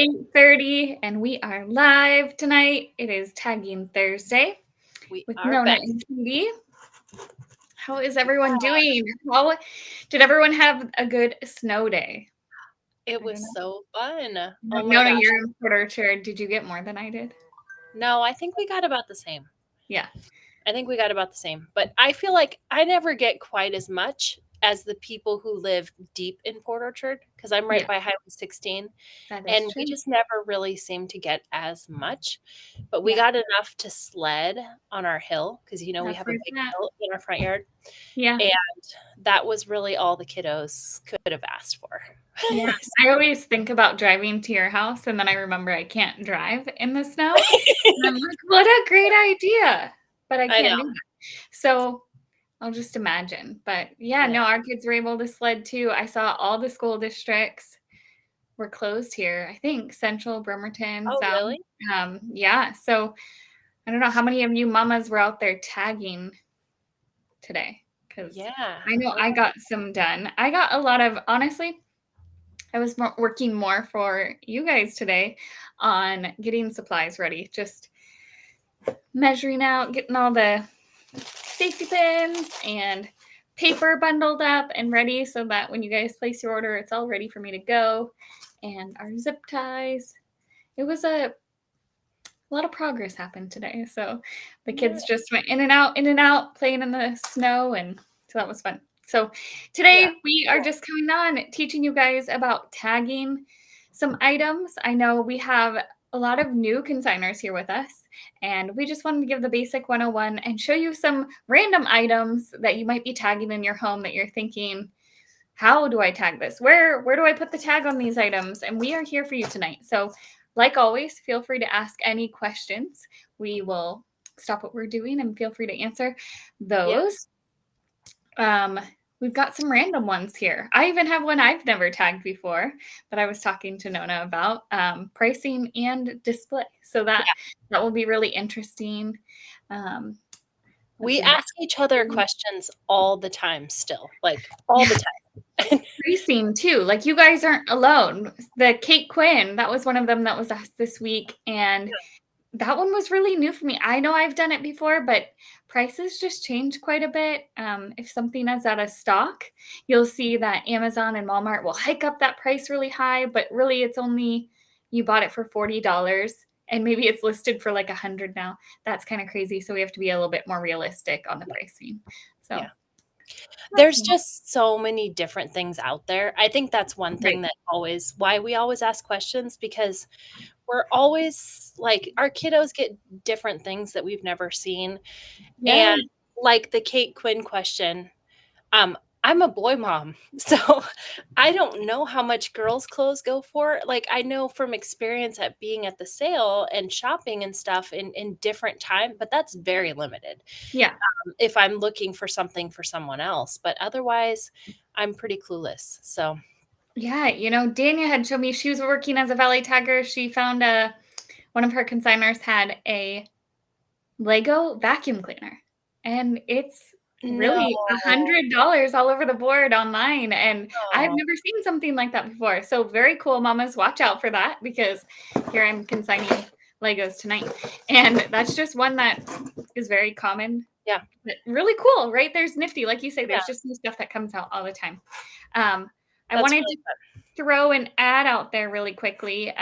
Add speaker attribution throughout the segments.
Speaker 1: 8:30 and we are live tonight. It is Tagging Thursday
Speaker 2: We
Speaker 1: with
Speaker 2: are
Speaker 1: Nona
Speaker 2: back.
Speaker 1: and Cindy. How is everyone doing? How did everyone have a good snow day?
Speaker 2: It
Speaker 1: I don't
Speaker 2: was so fun. Oh my
Speaker 1: Nona,
Speaker 2: gosh.
Speaker 1: you're in Port Orchard. Did you get more than I did?
Speaker 2: No, I think we got about the same.
Speaker 1: Yeah.
Speaker 2: I think we got about the same. But I feel like I never get quite as much as the people who live deep in Port Orchard because I'm right
Speaker 1: Yeah,
Speaker 2: by Highway 16
Speaker 1: that is
Speaker 2: and we
Speaker 1: true.
Speaker 2: just never really seem to get as much. But we
Speaker 1: Yeah.
Speaker 2: got enough to sled on our hill because we
Speaker 1: That's
Speaker 2: have a
Speaker 1: where
Speaker 2: big
Speaker 1: it's at.
Speaker 2: hill in our front yard.
Speaker 1: Yeah.
Speaker 2: And that was really all the kiddos could have asked for.
Speaker 1: Yeah. I always think about driving to your house and then I remember I can't drive in the snow. And I'm like, what a great idea. But I
Speaker 2: I know.
Speaker 1: can't do that. So I'll just imagine. But yeah,
Speaker 2: Yeah.
Speaker 1: no, our kids were able to sled too. I saw all the school districts were closed here. I think Central, Bremerton,
Speaker 2: Oh,
Speaker 1: South.
Speaker 2: really?
Speaker 1: Yeah. So I don't know how many of you mamas were out there tagging today because
Speaker 2: Yeah.
Speaker 1: I know I got some done. I got a lot of, honestly, I was working more for you guys today on getting supplies ready, just measuring out, getting all the safety pins and paper bundled up and ready so that when you guys place your order, it's all ready for me to go. And our zip ties. It was a lot of progress happened today. So the kids just went in and out, playing in the snow. And so that was fun. So today
Speaker 2: Yeah.
Speaker 1: we are just coming on teaching you guys about tagging some items. I know we have a lot of new consigners here with us, and we just wanted to give the basic 101 and show you some random items that you might be tagging in your home that you're thinking, how do I tag this? Where do I put the tag on these items? And we are here for you tonight. So like always, feel free to ask any questions. We will stop what we're doing and feel free to answer those. We've got some random ones here. I even have one I've never tagged before that I was talking to Nona about, pricing and display. So that will be really interesting.
Speaker 2: We
Speaker 1: See.
Speaker 2: ask each other questions all the time still, like all the time.
Speaker 1: Pricing too. Like you guys aren't alone. The Kate Quinn, that was one of them that was asked this week, and that one was really new for me. I know I've done it before, but prices just change quite a bit. If something is out of stock, you'll see that Amazon and Walmart will hike up that price really high, but really it's only you bought it for $40 and maybe it's listed for like $100 now. That's kind of crazy. So we have to be a little bit more realistic on the pricing. So
Speaker 2: Yeah. There's just so many different things out there. I think that's one thing
Speaker 1: right.
Speaker 2: that why we always ask questions because we're always like our kiddos get different things that we've never seen.
Speaker 1: Yes.
Speaker 2: And like the Kate Quinn question, um, I'm a boy mom, so I don't know how much girls' clothes go for. Like, I know from experience at being at the sale and shopping and stuff in different time, but that's very limited,
Speaker 1: Yeah.
Speaker 2: if I'm looking for something for someone else, but otherwise, I'm pretty clueless, so
Speaker 1: Yeah, Dania had showed me she was working as a valet tagger. She found one of her consigners had a Lego vacuum cleaner, and it's
Speaker 2: No.
Speaker 1: really $100 all over the board online, and I've
Speaker 2: Oh,
Speaker 1: never seen something like that before. So very cool, mamas, watch out for that because here I'm consigning Legos tonight, and that's just one that is very common.
Speaker 2: yeah,
Speaker 1: But really cool, right? There's nifty, like you say.
Speaker 2: yeah,
Speaker 1: There's just new stuff that comes out all the time. I
Speaker 2: that's
Speaker 1: wanted
Speaker 2: really
Speaker 1: to
Speaker 2: fun.
Speaker 1: throw an ad out there really quickly.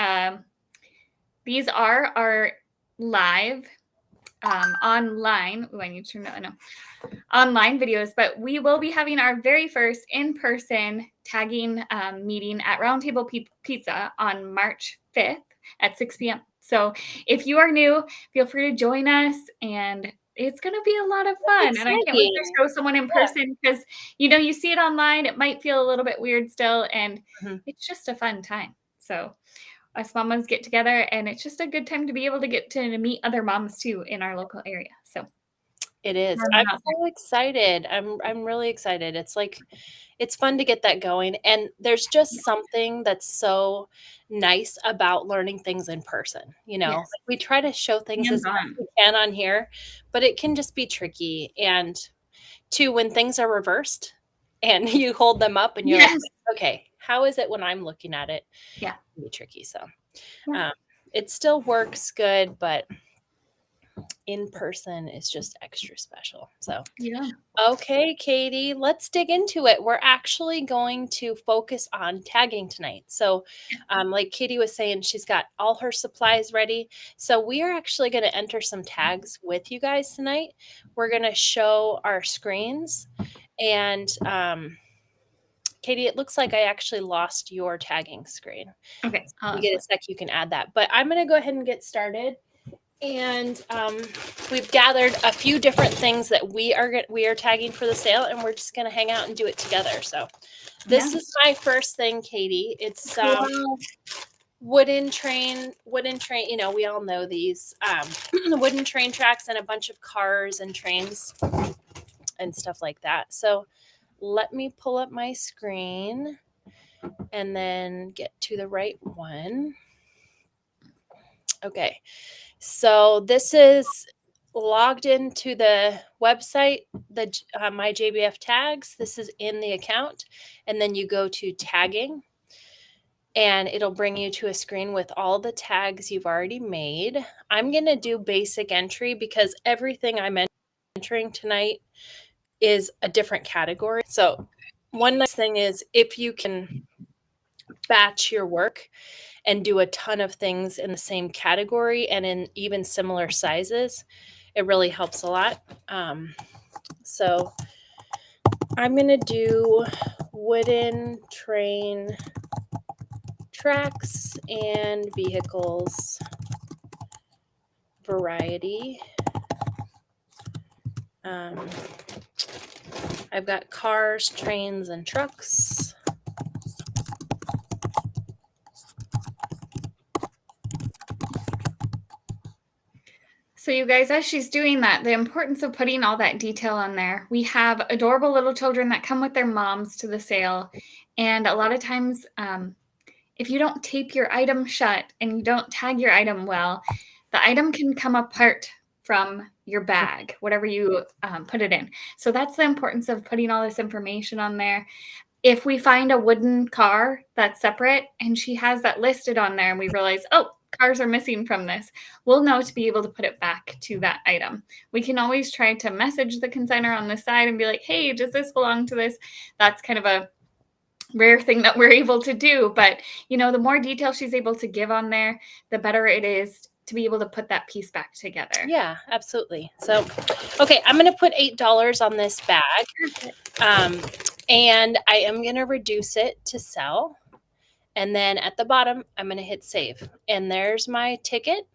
Speaker 1: These are our live online. Oh, I need to know online videos, but we will be having our very first in-person tagging meeting at Roundtable Pizza on March 5th at 6 p.m. So if you are new, feel free to join us, and it's going to be a lot of fun.
Speaker 2: That's
Speaker 1: And I can't wait to
Speaker 2: exciting.
Speaker 1: show someone in
Speaker 2: Yeah,
Speaker 1: person because, you see it online, it might feel a little bit weird still, and
Speaker 2: mhm.
Speaker 1: it's just a fun time. So us mamas get together, and it's just a good time to be able to get to meet other moms too in our local area. So
Speaker 2: It is.
Speaker 1: throwing
Speaker 2: I'm
Speaker 1: that out there.
Speaker 2: so excited. I'm really excited. It's like it's fun to get that going, and there's just something that's so nice about learning things in person, you know?
Speaker 1: Yes,
Speaker 2: Like, we try to show things as
Speaker 1: hands
Speaker 2: best
Speaker 1: on.
Speaker 2: we can on here, but it can just be tricky, and too, when things are reversed and you hold them up and you're like,
Speaker 1: Yes.
Speaker 2: "Okay, how is it when I'm looking at it?"
Speaker 1: Yeah.
Speaker 2: It can be tricky, so
Speaker 1: Yeah.
Speaker 2: It still works good, but in person is just extra special. So,
Speaker 1: Yeah.
Speaker 2: okay, Katie, let's dig into it. We're actually going to focus on tagging tonight. So, like Katie was saying, she's got all her supplies ready. So, we are actually going to enter some tags with you guys tonight. We're going to show our screens. And Katie, it looks like I actually lost your tagging screen.
Speaker 1: Okay.
Speaker 2: If you get a sec, you can add that. But I'm going to go ahead and get started. And we've gathered a few different things that we are tagging for the sale, and we're just going to hang out and do it together. So this is my first thing, Katie. It's
Speaker 1: Cool.
Speaker 2: wooden train. You know, we all know these wooden train tracks and a bunch of cars and trains and stuff like that. So let me pull up my screen and then get to the right one. Okay. So this is logged into the website, the my JBF tags. This is in the account, and then you go to tagging, and it'll bring you to a screen with all the tags you've already made. I'm going to do basic entry because everything I'm entering tonight is a different category. So one nice thing is if you can batch your work and do a ton of things in the same category and in even similar sizes, it really helps a lot. So I'm going to do wooden train tracks and vehicles variety. I've got cars, trains, and trucks.
Speaker 1: So you guys, as she's doing that, the importance of putting all that detail on there. We have adorable little children that come with their moms to the sale. And a lot of times, if you don't tape your item shut and you don't tag your item well, the item can come apart from your bag, whatever you put it in. So that's the importance of putting all this information on there. If we find a wooden car that's separate and she has that listed on there and we realize, oh, cars are missing from this, we'll know to be able to put it back to that item. We can always try to message the consignor on the side and be like, hey, does this belong to this? That's kind of a rare thing that we're able to do. But, you know, the more detail she's able to give on there, the better it is to be able to put that piece back together.
Speaker 2: Yeah, absolutely. So, okay, I'm going to put $8 on this bag. And I am going to reduce it to sell. And then at the bottom, I'm going to hit save. And there's my ticket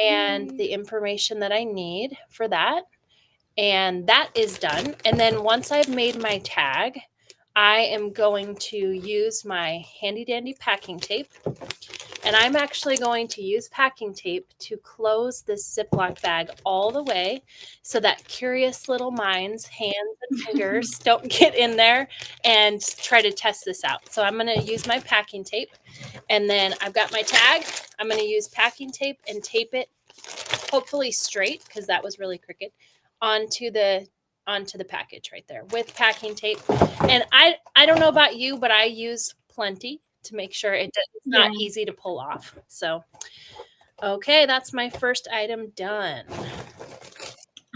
Speaker 2: and the information that I need for that. And that is done. And then once I've made my tag, I am going to use my handy dandy packing tape. And I'm actually going to use packing tape to close this Ziploc bag all the way so that curious little minds, hands and fingers don't get in there and try to test this out. So I'm going to use my packing tape, and then I've got my tag. I'm going to use packing tape and tape it hopefully straight, because that was really crooked, onto the package right there with packing tape. And I don't know about you, but I use plenty to make sure it's not easy to pull off. So, okay, that's my first item done.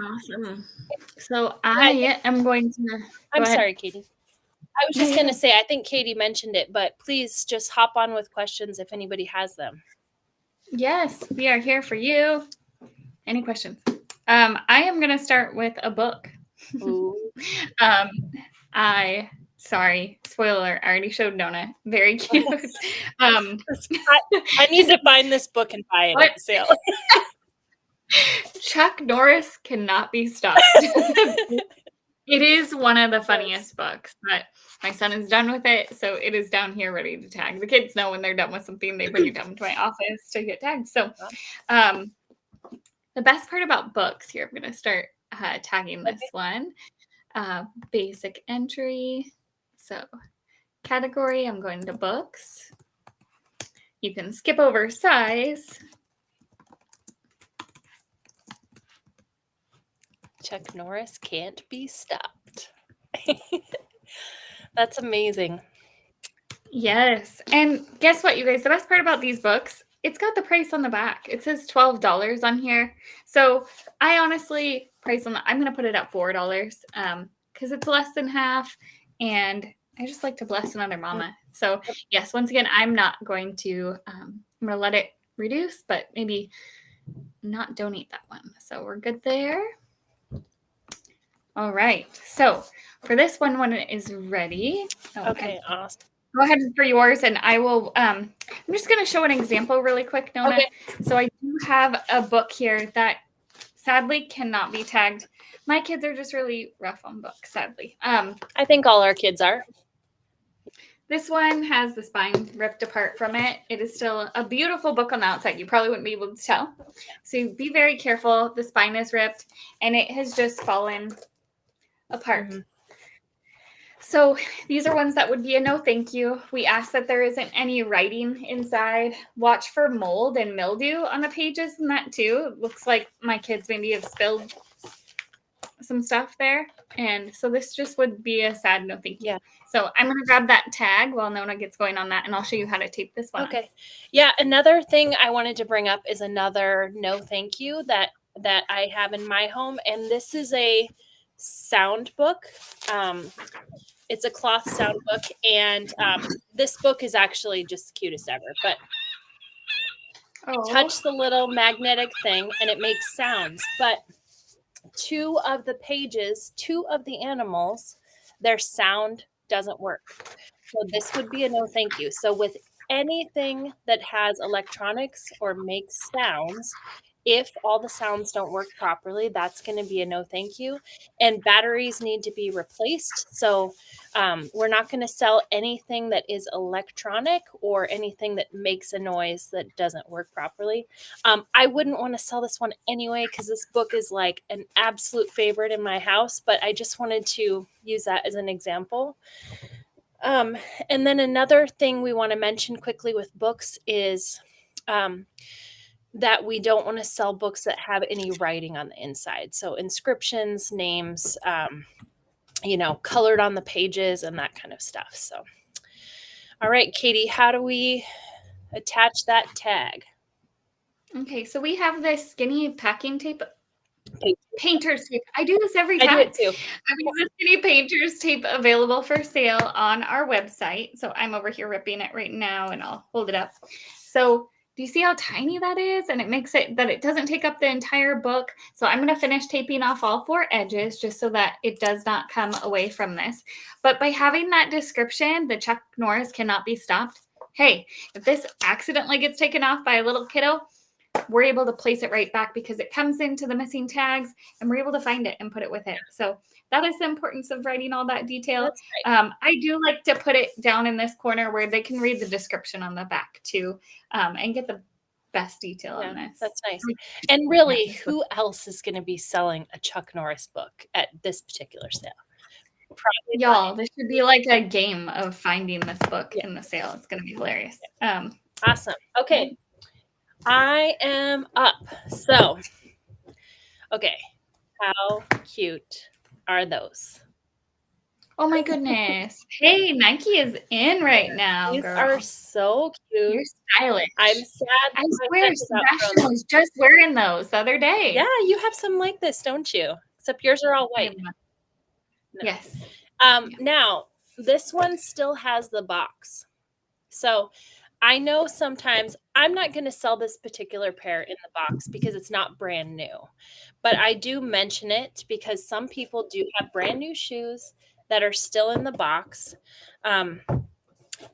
Speaker 1: Awesome. So I am going to.
Speaker 2: I'm sorry, Katie. I was just going to say, I think Katie mentioned it, but please just hop on with questions if anybody has them.
Speaker 1: Yes, we are here for you. Any questions? I am going to start with a book. Sorry, spoiler, I already showed Nona. Very cute.
Speaker 2: I need to find this book and buy it at the sale.
Speaker 1: Chuck Norris cannot be stopped. It is one of the funniest books, but my son is done with it, so it is down here ready to tag. The kids know when they're done with something, they bring it down to my office to get tagged. So the best part about books here, I'm going to start tagging this one. Basic entry. So category, I'm going to books. You can skip over size.
Speaker 2: Chuck Norris can't be stopped. That's amazing.
Speaker 1: Yes. And guess what, you guys? The best part about these books, it's got the price on the back. It says $12 on here. So I honestly I'm gonna put it at $4. Because it's less than half. And I just like to bless another mama. So yes, once again, I'm not going to I'm gonna let it reduce, but maybe not donate that one. So we're good there. All right. So for this one, when it is ready.
Speaker 2: Okay, awesome.
Speaker 1: Go ahead for yours, and I will. I'm just going to show an example really quick, Nona.
Speaker 2: Okay.
Speaker 1: So I do have a book here that sadly cannot be tagged. My kids are just really rough on books, sadly.
Speaker 2: I think all our kids are.
Speaker 1: This one has the spine ripped apart from it. It is still a beautiful book on the outside. You probably wouldn't be able to tell. So be very careful. The spine is ripped, and it has just fallen apart.
Speaker 2: Mhm.
Speaker 1: So these are ones that would be a no thank you. We ask that there isn't any writing inside. Watch for mold and mildew on the pages and that too. It looks like my kids maybe have spilled some stuff there. And so this just would be a sad no thank you.
Speaker 2: Yeah.
Speaker 1: So I'm going to grab that tag while Nona gets going on that, and I'll show you how to tape this one.
Speaker 2: Okay. Yeah, another thing I wanted to bring up is another no thank you that I have in my home, and this is a sound book. It's a cloth sound book, and this book is actually just the cutest ever. But touch the little magnetic thing, and it makes sounds. But two of the animals, their sound doesn't work. So this would be a no thank you. So with anything that has electronics or makes sounds, if all the sounds don't work properly, that's going to be a no thank you. And batteries need to be replaced. So we're not going to sell anything that is electronic or anything that makes a noise that doesn't work properly. I wouldn't want to sell this one anyway, because this book is like an absolute favorite in my house, but I just wanted to use that as an example. And then another thing we want to mention quickly with books is that we don't want to sell books that have any writing on the inside. So inscriptions, names, colored on the pages and that kind of stuff. So, all right, Katie, how do we attach that tag?
Speaker 1: Okay, so we have this skinny packing tape. Painter's tape. I do this every
Speaker 2: I
Speaker 1: time.
Speaker 2: do it too.
Speaker 1: I mean, the skinny painter's tape available for sale on our website. So I'm over here ripping it right now, and I'll hold it up. So do you see how tiny that is? And it makes it that it doesn't take up the entire book. So I'm going to finish taping off all 4 edges just so that it does not come away from this. But by having that description, the Chuck Norris cannot be stopped. Hey, if this accidentally gets taken off by a little kiddo, we're able to place it right back because it comes into the missing tags, and we're able to find it and put it with it. So that is the importance of writing all that detail.
Speaker 2: That's right.
Speaker 1: I do like to put it down in this corner where they can read the description on the back too, and get the best detail on this.
Speaker 2: That's nice. And really, who else is going to be selling a Chuck Norris book at this particular sale?
Speaker 1: Probably y'all. This should be like a game of finding this book in the sale. It's going to be hilarious.
Speaker 2: Awesome. Okay. I am up. So, okay. How cute are those?
Speaker 1: Oh my goodness. Hey, Nike is in right now.
Speaker 2: These
Speaker 1: girl.
Speaker 2: are so cute.
Speaker 1: You're stylish.
Speaker 2: I'm sad.
Speaker 1: I swear, Sebastian was just wearing those the other day.
Speaker 2: Yeah, you have some like this, don't you? Except yours are all white.
Speaker 1: No. Yes.
Speaker 2: Now, this one still has the box. So I know sometimes I'm not going to sell this particular pair in the box because it's not brand new, but I do mention it because some people do have brand new shoes that are still in the box.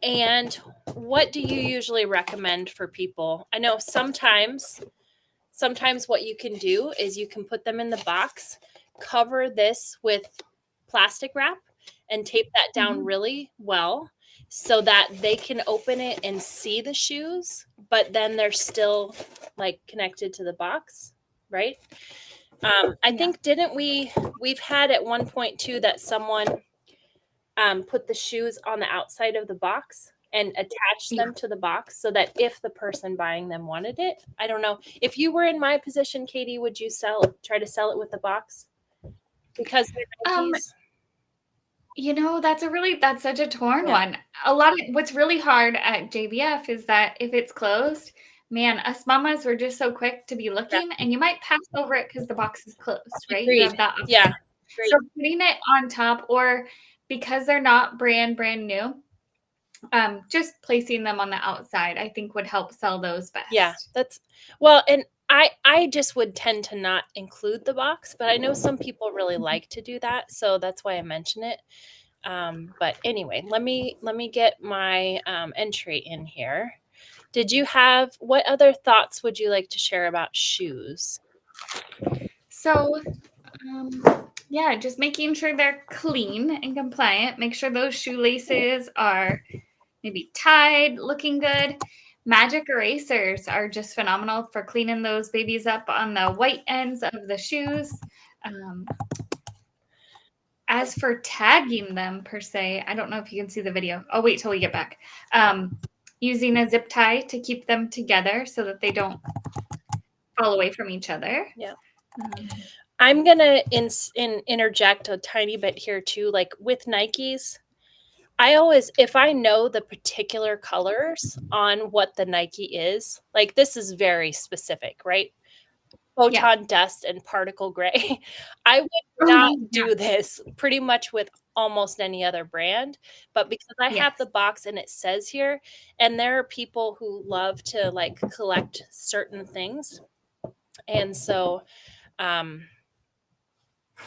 Speaker 2: And what do you usually recommend for people? I know sometimes what you can do is you can put them in the box, cover this with plastic wrap, and tape that down really well so that they can open it and see the shoes, but then they're still like connected to the box, right? I think we've had at one point too that someone put the shoes on the outside of the box and attach them to the box so that if the person buying them wanted it, I don't know. If you were in my position, Katie, would you try to sell it with the box? Because
Speaker 1: That's such a torn
Speaker 2: Yeah.
Speaker 1: one. What's really hard at JBF is that if it's closed, man, us mamas were just so quick to be
Speaker 2: Yeah.
Speaker 1: looking, and you might pass over it because the box is closed, right? You
Speaker 2: Agreed.
Speaker 1: have that option.
Speaker 2: Yeah. Agreed.
Speaker 1: So putting it on top, or because they're not brand new, just placing them on the outside, I think would help sell those
Speaker 2: Yeah,
Speaker 1: best.
Speaker 2: and I just would tend to not include the box, but I know some people really like to do that, so that's why I mention it. But anyway, let me get my entry in here. What other thoughts would you like to share about shoes?
Speaker 1: So, yeah, just making sure they're clean and compliant. Make sure those shoelaces are maybe tied, looking good. Magic erasers are just phenomenal for cleaning those babies up on the white ends of the shoes. Um, as for tagging them per se, I don't know if you can see the video. I'll wait till we get back. Using a zip tie to keep them together so that they don't fall away from each other.
Speaker 2: Yeah.
Speaker 1: Um,
Speaker 2: I'm gonna interject a tiny bit here too. Like with Nikes, if I know the particular colors on what the Nike is, like this is very specific, right?
Speaker 1: yeah.
Speaker 2: Photon dust and particle gray. I would not
Speaker 1: Oh, yeah.
Speaker 2: do this pretty much with almost any other brand, but because I have
Speaker 1: Yes.
Speaker 2: the box and it says here, and there are people who love to like collect certain things, and so um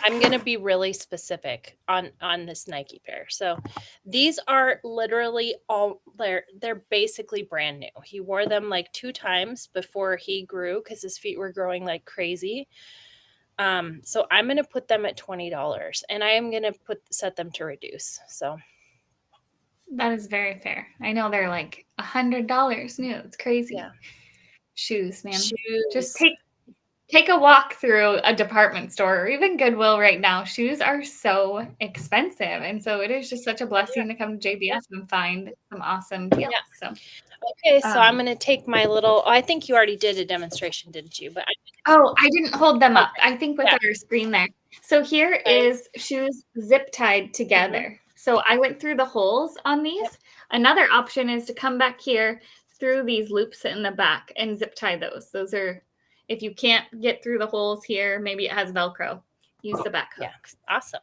Speaker 2: I'm going to be really specific on this Nike pair. So these are literally they're basically brand new. He wore them like 2 times before he grew cuz his feet were growing like crazy. So I'm going to put them at $20 and I am going to set them to reduce. So
Speaker 1: That is very fair. I know they're like $100 new. It's crazy.
Speaker 2: yeah.
Speaker 1: Shoes, man. Just
Speaker 2: Shoes.
Speaker 1: take a walk through a department store or even Goodwill right now. Shoes are so expensive. And so it is just such a blessing to come to JBS and find some awesome deals.
Speaker 2: Yeah.
Speaker 1: So
Speaker 2: Okay, so I'm going to take my little I think you already did a demonstration, didn't you? But
Speaker 1: I didn't hold them up.
Speaker 2: Okay.
Speaker 1: I think with
Speaker 2: Yeah.
Speaker 1: our screen there. So here is shoes zip tied together. So I went through the holes on these.
Speaker 2: Yep.
Speaker 1: Another option is to come back here through these loops in the back and zip tie those. Those are, if you can't get through the holes here, maybe it has Velcro. Use the back hooks.
Speaker 2: Yeah. Awesome.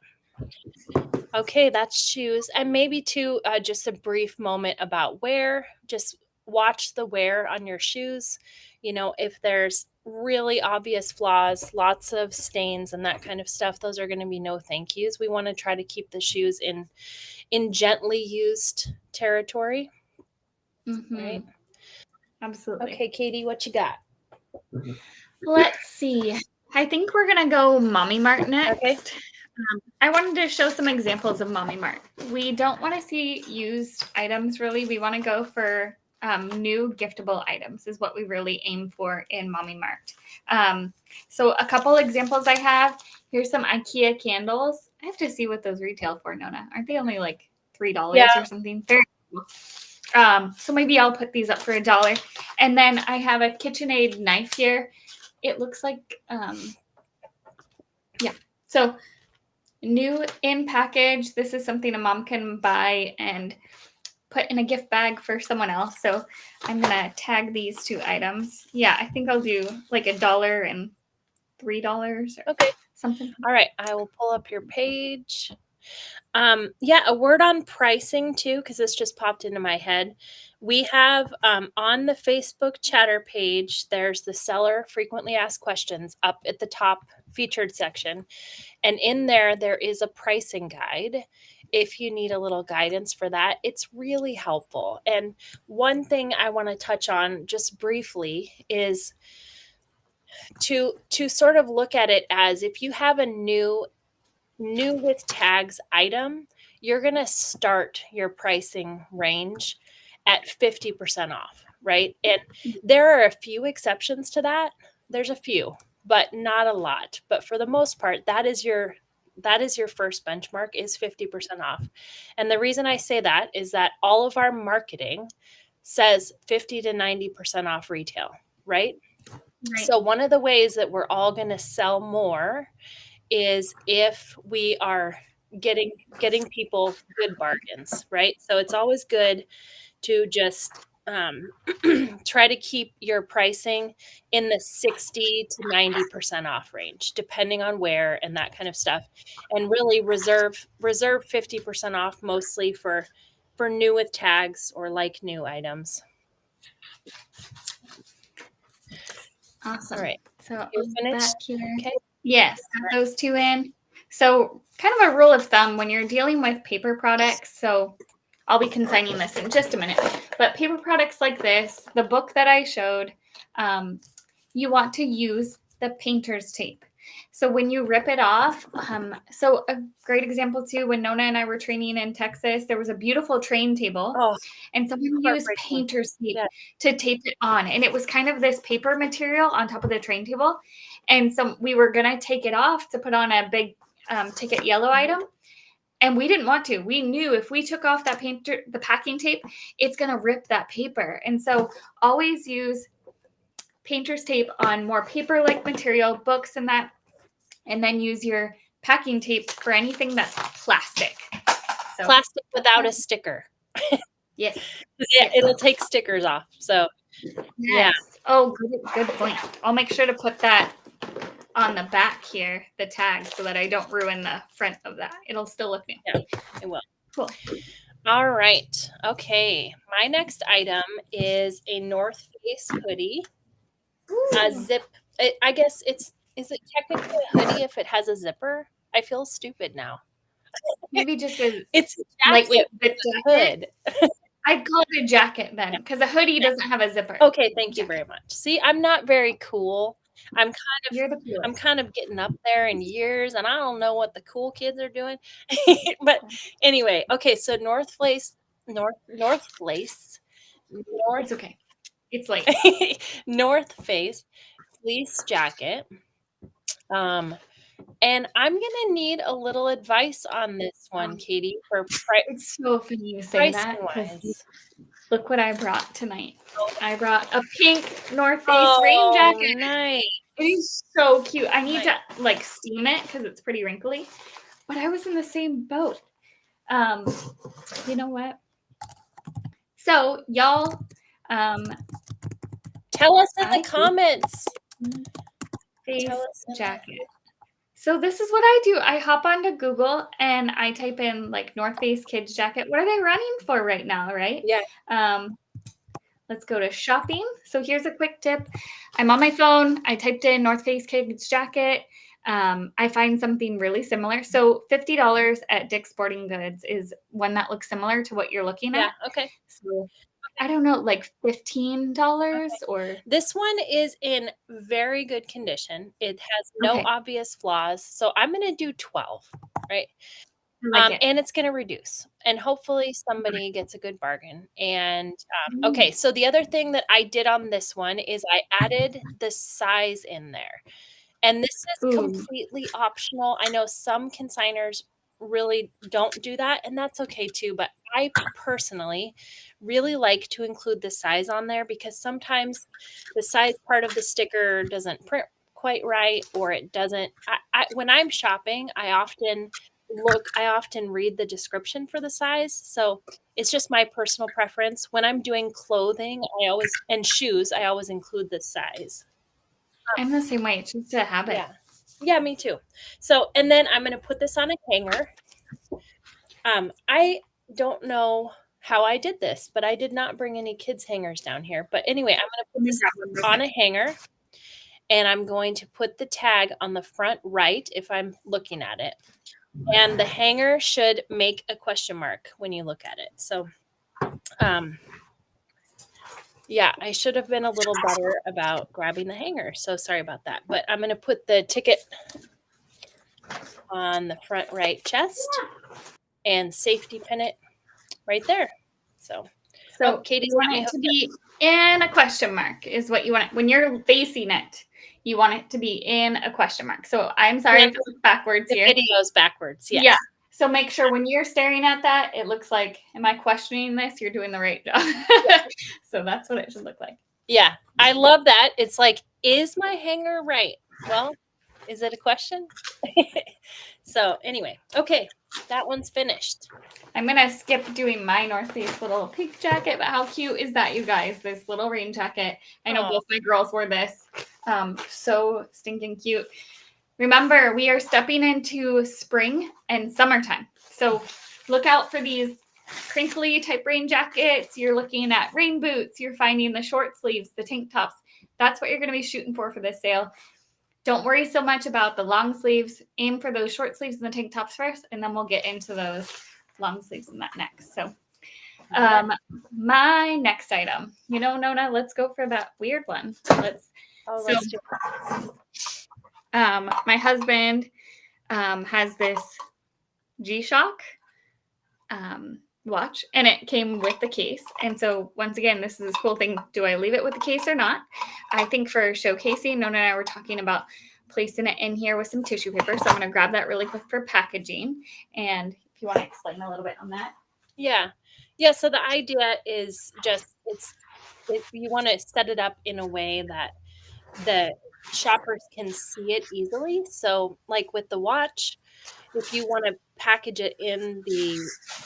Speaker 2: Okay, that's shoes. And maybe too, just a brief moment about wear. Just watch the wear on your shoes. You know, if there's really obvious flaws, lots of stains and that kind of stuff, those are going to be no thank yous. We want to try to keep the shoes in gently used territory.
Speaker 1: Mm-hmm.
Speaker 2: Right?
Speaker 1: Absolutely.
Speaker 2: Okay, Katie, what you got?
Speaker 1: Let's see. I think we're going to go Mommy Mart next.
Speaker 2: Okay.
Speaker 1: I wanted to show some examples of Mommy Mart. We don't want to see used items, really. We want to go for new giftable items is what we really aim for in Mommy Mart. So a couple examples I have. Here's some IKEA candles. I have to see what those retail for, Nona. Aren't they only like $3 or something? Very cool. So maybe I'll put these up for $1. And then I have a KitchenAid knife here. It looks like, yeah. So new in package. This is something a mom can buy and put in a gift bag for someone else. So I'm going to tag these 2 items. Yeah, I think I'll do like $1 and $3.
Speaker 2: Okay.
Speaker 1: Something.
Speaker 2: All right. I will pull up your page. Yeah, a word on pricing too, because this just popped into my head. We have on the Facebook chatter page, there's the seller frequently asked questions up at the top featured section. And in there is a pricing guide. If you need a little guidance for that, it's really helpful. And one thing I want to touch on just briefly is to sort of look at it as if you have a new with tags item, you're going to start your pricing range at 50% off, right? And there are a few exceptions to that. There's a few, but not a lot. But for the most part, that is your first benchmark is 50% off. And the reason I say that is that all of our marketing says 50 to 90% off retail, right? So one of the ways that we're all going to sell more is if we are getting people good bargains, right? So it's always good to just try to keep your pricing in the 60 to 90% off range, depending on where and that kind of stuff. And really reserve 50% off mostly for new with tags or like new items.
Speaker 1: Awesome.
Speaker 2: All right.
Speaker 1: So
Speaker 2: You're finished?
Speaker 1: back here.
Speaker 2: Okay.
Speaker 1: Yes, got those two in. So kind of a rule of thumb when you're dealing with paper products. So I'll be consigning this in just a minute. But paper products like this, the book that I showed, you want to use the painter's tape. So when you rip it off, so a great example too, when Nona and I were training in Texas, there was a beautiful train table.
Speaker 2: Oh,
Speaker 1: and someone used
Speaker 2: heartbreaking.
Speaker 1: painter's tape
Speaker 2: Yeah.
Speaker 1: to tape it on. And it was kind of this paper material on top of the train table. And so we were going to take it off to put on a big ticket yellow item. And we didn't want to. We knew if we took off that the packing tape, it's going to rip that paper. And so always use painter's tape on more paper-like material, books and that, and then use your packing tape for anything that's plastic. So,
Speaker 2: plastic without a sticker.
Speaker 1: Yes.
Speaker 2: Yeah, it'll take stickers off. So
Speaker 1: yes.
Speaker 2: Yeah.
Speaker 1: Oh, good point. I'll make sure to put that on the back here, the tag, so that I don't ruin the front of that. It'll still look new.
Speaker 2: Yeah, it will.
Speaker 1: Cool.
Speaker 2: All right. Okay. My next item is a North Face hoodie. A zip. I guess is it technically a hoodie if it has a zipper? I feel stupid now.
Speaker 1: Maybe just
Speaker 2: it's
Speaker 1: lightweight
Speaker 2: hood.
Speaker 1: I'd call it a jacket then, because a hoodie doesn't have a zipper.
Speaker 2: Okay, thank you very much. See, I'm not very cool. I'm kind of getting up there in years, and I don't know what the cool kids are doing. But anyway, okay. So North Face.
Speaker 1: It's okay. It's late.
Speaker 2: North Face fleece jacket. And I'm gonna need a little advice on this one, Katie.
Speaker 1: It's so funny you say that. Look what I brought tonight. I brought a pink North Face rain jacket.
Speaker 2: Nice.
Speaker 1: It is so cute. I need to steam it because it's pretty wrinkly. But I was in the same boat. You know what? So y'all,
Speaker 2: tell us in the comments.
Speaker 1: Face jacket. So this is what I do. I hop onto Google and I type in North Face kids jacket. What are they running for right now, right?
Speaker 2: Yeah.
Speaker 1: Let's go to shopping. So here's a quick tip. I'm on my phone. I typed in North Face kids jacket. I find something really similar. So $50 at Dick's Sporting Goods is one that looks similar to what you're looking at.
Speaker 2: Yeah, okay.
Speaker 1: So I don't know, $15 or... This
Speaker 2: one is in very good condition. It has no obvious flaws. So I'm going to do 12, right? And it's going to reduce. And hopefully somebody gets a good bargain. And okay, so the other thing that I did on this one is I added the size in there. And this is completely optional. I know some consigners really don't do that, and that's okay too. But I personally really like to include the size on there because sometimes the size part of the sticker doesn't print quite right, or it doesn't. When I'm shopping, I often read the description for the size. So it's just my personal preference. When I'm doing clothing, and shoes, I always include the size.
Speaker 1: I'm the same way. It's just a habit.
Speaker 2: Yeah, me too. So, and then I'm going to put this on a hanger. I don't know how I did this, but I did not bring any kids hangers down here. But anyway, I'm going to put this on a hanger, and I'm going to put the tag on the front right if I'm looking at it. And the hanger should make a question mark when you look at it. So, yeah, I should have been a little better about grabbing the hanger. So sorry about that. But I'm going to put the ticket on the front right chest and safety pin it right there. So Katie's
Speaker 1: you want it to be in a question mark is what you want. When you're facing it, you want it to be in a question mark. So I'm sorry if it's backwards here.
Speaker 2: The video's backwards, yes.
Speaker 1: Yeah. So make sure when you're staring at that, it looks like, am I questioning this? You're doing the right job. So that's what it should look like.
Speaker 2: Yeah. I love that. It's like, is my hanger right? Well, is it a question? So anyway, okay, that one's finished.
Speaker 1: I'm gonna skip doing my North Face little pink jacket, but how cute is that, you guys? This little rain jacket. I know both my girls wore this. So stinking cute. Remember, we are stepping into spring and summertime. So look out for these crinkly type rain jackets. You're looking at rain boots. You're finding the short sleeves, the tank tops. That's what you're going to be shooting for this sale. Don't worry so much about the long sleeves. Aim for those short sleeves and the tank tops first, and then we'll get into those long sleeves and that next. So my next item, Nona, let's go for that weird one. Let's do it. My husband has this G-Shock watch, and it came with the case. And so once again, this is this cool thing. Do I leave it with the case or not? I think for showcasing, Nona and I were talking about placing it in here with some tissue paper. So I'm going to grab that really quick for packaging. And if you want to explain a little bit on that.
Speaker 2: Yeah. So the idea is just if you want to set it up in a way that the shoppers can see it easily. So like with the watch, if you want to package it in the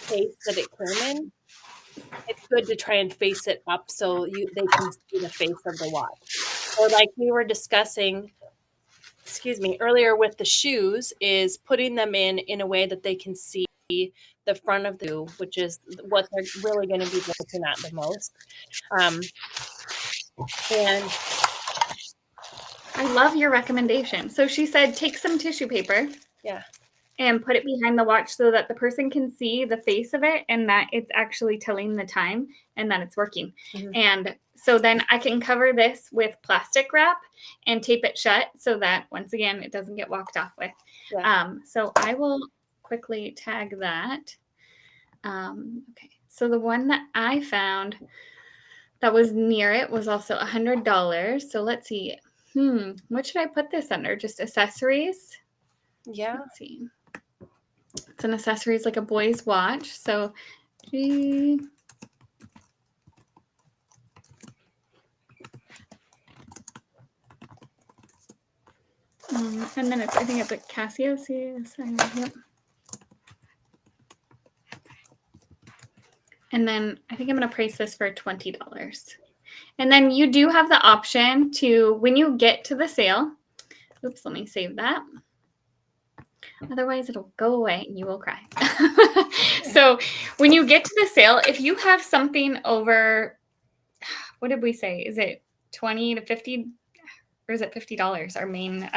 Speaker 2: case that it came in, it's good to try and face it up so they can see the face of the watch. Or like we were discussing, earlier with the shoes, is putting them in a way that they can see the front of the shoe, which is what they're really going to be looking at the most. And
Speaker 1: I love your recommendation. So she said, take some tissue paper.
Speaker 2: Yeah.
Speaker 1: And put it behind the watch so that the person can see the face of it and that it's actually telling the time and that it's working. Mm-hmm. And so then I can cover this with plastic wrap and tape it shut so that, once again, it doesn't get walked off with. Yeah. So I will quickly tag that. Okay. So the one that I found that was near it was also $100. So let's see. What should I put this under? Just accessories?
Speaker 2: Yeah.
Speaker 1: Let's see. It's an accessories like a boy's watch. So, and then I think it's a Casio. Yep. And then I think I'm going to price this for $20. And then you do have the option to, when you get to the sale, oops, let me save that. Otherwise, it'll go away and you will cry. So when you get to the sale, if you have something over, what did we say? Is it 20 to 50 or is it $50? Our main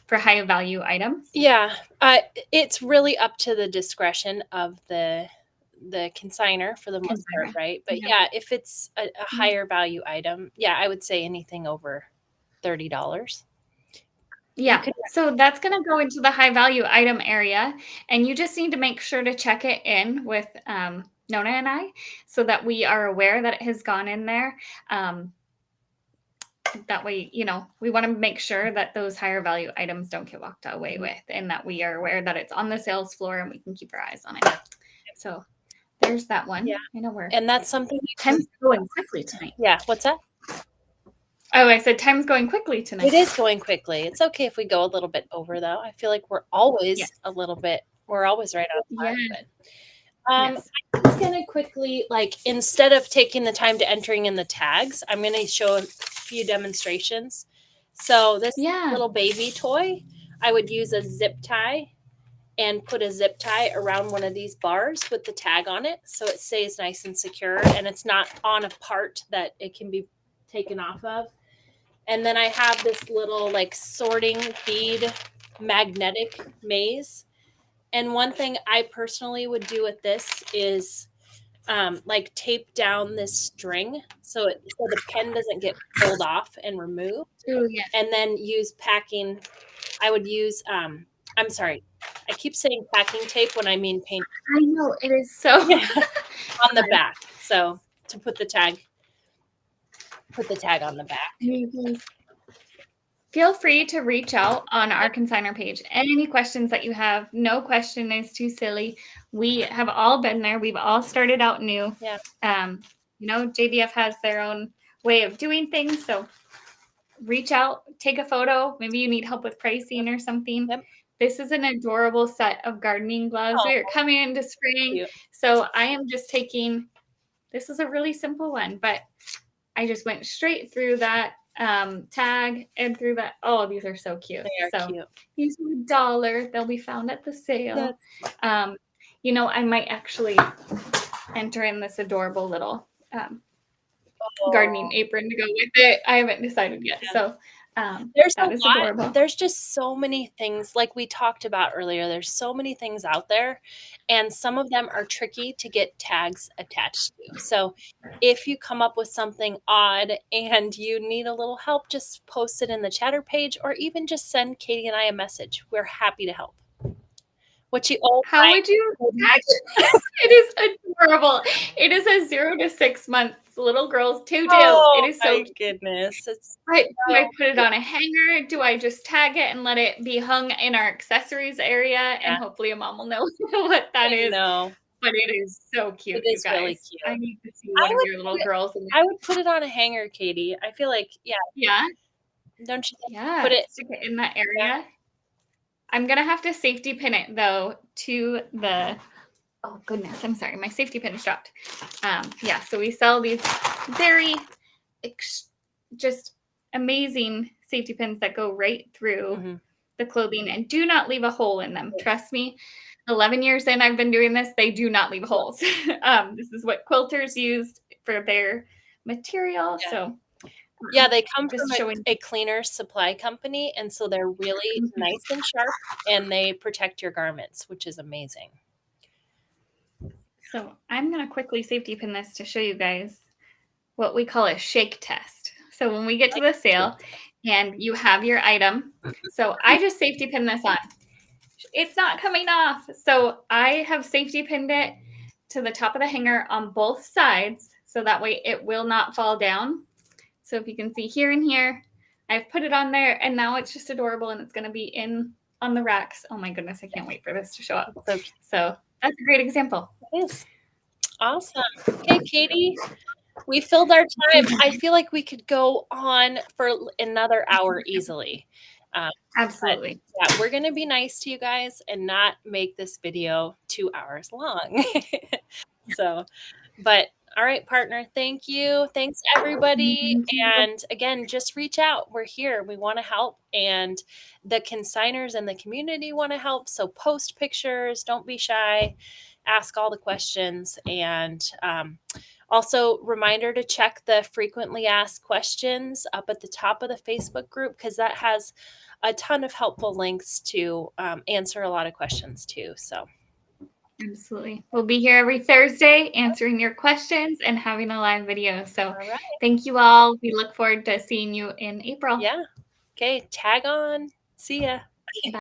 Speaker 1: for high value items?
Speaker 2: Yeah, it's really up to the discretion of the consignor for the most part, right? But yeah, if it's a higher value item, I would say anything over $30.
Speaker 1: Yeah, so that's going to go into the high value item area, and you just need to make sure to check it in with Nona and I so that we are aware that it has gone in there. That way, we want to make sure that those higher value items don't get walked away with, and that we are aware that it's on the sales floor and we can keep our eyes on it. So there's that one.
Speaker 2: Yeah,
Speaker 1: I know where.
Speaker 2: And that's something
Speaker 1: time's going quickly tonight.
Speaker 2: Yeah, what's that?
Speaker 1: Oh, I said time's going quickly tonight.
Speaker 2: It is going quickly. It's okay if we go a little bit over, though. I feel like we're always we're always right on time.
Speaker 1: Yeah.
Speaker 2: But, I'm just going to quickly, instead of taking the time to entering in the tags, I'm going to show a few demonstrations. So this little baby toy, I would use a zip tie and put a zip tie around one of these bars with the tag on it so it stays nice and secure and it's not on a part that it can be taken off of. And then I have this little sorting bead magnetic maze. And one thing I personally would do with this is tape down this string so the pen doesn't get pulled off and removed.
Speaker 1: Oh, yeah.
Speaker 2: And then use packing. I would use I'm sorry. I keep saying packing tape when I mean paint.
Speaker 1: I know, it is so
Speaker 2: on the back. So to put the tag on the back.
Speaker 1: Feel free to reach out on our consignor page. Any questions that you have, no question is too silly. We have all been there. We've all started out new.
Speaker 2: Yeah.
Speaker 1: JBF has their own way of doing things. So reach out, take a photo. Maybe you need help with pricing or something.
Speaker 2: Yep.
Speaker 1: This is an adorable set of gardening gloves.
Speaker 2: Oh,
Speaker 1: We are coming into spring,
Speaker 2: cute.
Speaker 1: so I am just taking, this is a really simple one, but I just went straight through that tag and through that. Oh, these are so cute.
Speaker 2: They are
Speaker 1: So
Speaker 2: cute.
Speaker 1: these are $1. They'll be found at the sale.
Speaker 2: That's
Speaker 1: You know, I might actually enter in this adorable little gardening apron to go with it. I haven't decided yet.
Speaker 2: Yeah.
Speaker 1: So
Speaker 2: There's
Speaker 1: that
Speaker 2: a
Speaker 1: is
Speaker 2: lot.
Speaker 1: adorable.
Speaker 2: There's just so many things, like we talked about earlier. There's so many things out there, and some of them are tricky to get tags attached to. So if you come up with something odd and you need a little help, just post it in the chatter page, or even just send Katie and I a message. We're happy to help. What you
Speaker 1: How would you tag this? It is adorable. It is a 0 to 6 months little girl's tutu.
Speaker 2: Oh
Speaker 1: It is so
Speaker 2: my goodness. It's
Speaker 1: right. Do I put it on a hanger? Do I just tag it and let it be hung in our accessories area? And hopefully a mom will know what that is.
Speaker 2: No.
Speaker 1: But it is so cute,
Speaker 2: It is
Speaker 1: you guys.
Speaker 2: really cute.
Speaker 1: I need to see one of your little girls.
Speaker 2: I would put it on a hanger, Katie. I feel like,
Speaker 1: Yeah.
Speaker 2: don't you think?
Speaker 1: Yeah.
Speaker 2: Put it
Speaker 1: stick it in that area. I'm gonna have to safety pin it though to the, oh goodness, I'm sorry, my safety pin is dropped. Yeah, so we sell these very just amazing safety pins that go right through the clothing and do not leave a hole in them. Trust me, 11 years in I've been doing this, they do not leave holes. This is what quilters used for their material. So
Speaker 2: yeah, they come
Speaker 1: just
Speaker 2: from
Speaker 1: showing
Speaker 2: a cleaner supply company, and so they're really nice and sharp, and they protect your garments, which is amazing.
Speaker 1: So I'm going to quickly safety pin this to show you guys what we call a shake test. So when we get to the sale and you have your item, so I just safety pin this on. It's not coming off. So I have safety pinned it to the top of the hanger on both sides, so that way it will not fall down. So if you can see here and here, I've put it on there, and now it's just adorable, and it's going to be in on the racks. Oh my goodness, I can't wait for this to show up. So that's a great example.
Speaker 2: It is. Awesome. Okay, Katie, we filled our time. I feel like we could go on for another hour easily.
Speaker 1: Absolutely.
Speaker 2: Yeah, we're going to be nice to you guys and not make this video 2 hours long. So, but all right, partner, thank you. Thanks, everybody. And again, just reach out. We're here. We want to help. And the consigners and the community want to help. So post pictures. Don't be shy. Ask all the questions. And also, reminder to check the frequently asked questions up at the top of the Facebook group, because that has a ton of helpful links to answer a lot of questions too. So.
Speaker 1: Absolutely. We'll be here every Thursday answering your questions and having a live video. So thank you all. We look forward to seeing you in April.
Speaker 2: Yeah. Okay. Tag on. See ya.